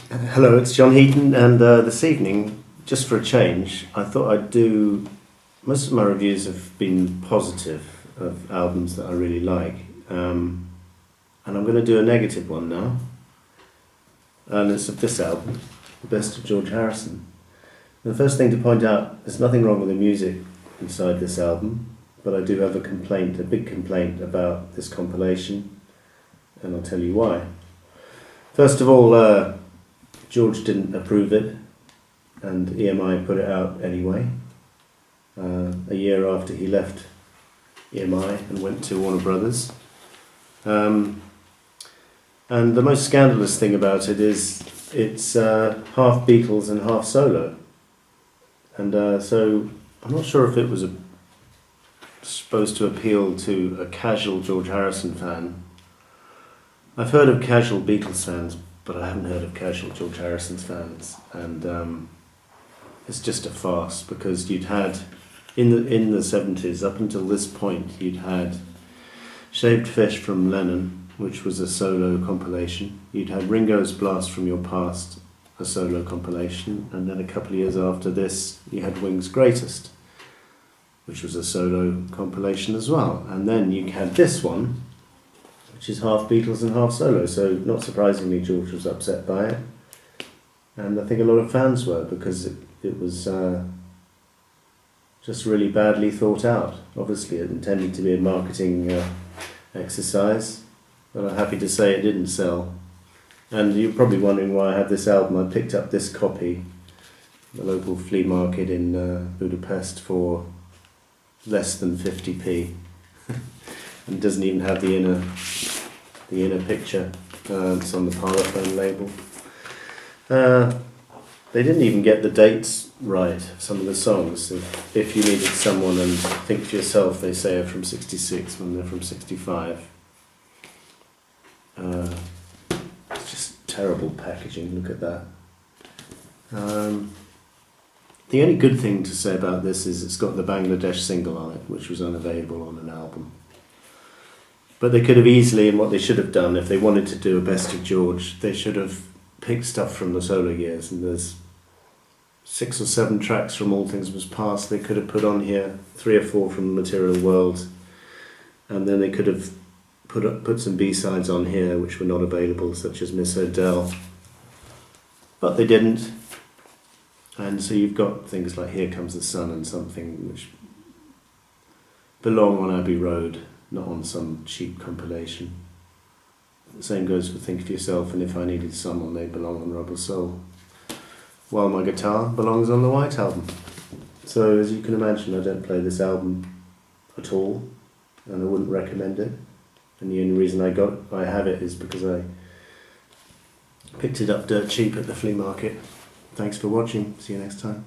Hello, it's John Heaton, and this evening, just for a change, I thought I'd do. Most of my reviews have been positive of albums that I really like, and I'm going to do a negative one now, and it's of this album, The Best of George Harrison. And the first thing to point out, there's nothing wrong with the music inside this album, but I do have a complaint, a big complaint about this compilation, and I'll tell you why. First of all, George didn't approve it, and EMI put it out anyway, a year after he left EMI and went to Warner Brothers. And the most scandalous thing about it is it's half Beatles and half solo. And so I'm not sure if it was supposed to appeal to a casual George Harrison fan. I've heard of casual Beatles fans, but I haven't heard of casual George Harrison fans, and it's just a farce, because you'd had in the 70s, up until this point, you'd had Shaved Fish from Lennon, which was a solo compilation. You'd had Ringo's Blast from Your Past, a solo compilation, and then a couple of years after this, you had Wings' Greatest, which was a solo compilation as well. And then you had this one, which is half Beatles and half solo, so not surprisingly George was upset by it, and I think a lot of fans were, because it was just really badly thought out. Obviously it intended to be a marketing exercise, but I'm happy to say it didn't sell. And you're probably wondering why I have this album. I picked up this copy at the local flea market in Budapest for less than 50p. And doesn't even have the inner picture. It's on the Parlophone label. They didn't even get the dates right of some of the songs. If You Needed Someone and Think for Yourself, they say, are from 66 when they're from 65. It's just terrible packaging, look at that. The only good thing to say about this is it's got the Bangladesh single on it, which was unavailable on an album. But they could have easily, and what they should have done, if they wanted to do a Best of George, they should have picked stuff from the solo years, and there's 6 or 7 tracks from All Things Must Pass. They could have put on here 3 or 4 from Material World, and then they could have put some B-sides on here which were not available, such as Miss O'Dell. But they didn't, and so you've got things like Here Comes the Sun and something which belong on Abbey Road, not on some cheap compilation. The same goes for Think for Yourself and If I Needed Someone. They belong on Rubber Soul, while My Guitar belongs on the White Album. So as you can imagine, I don't play this album at all, and I wouldn't recommend it. And the only reason I have it is because I picked it up dirt cheap at the flea market. Thanks for watching. See you next time.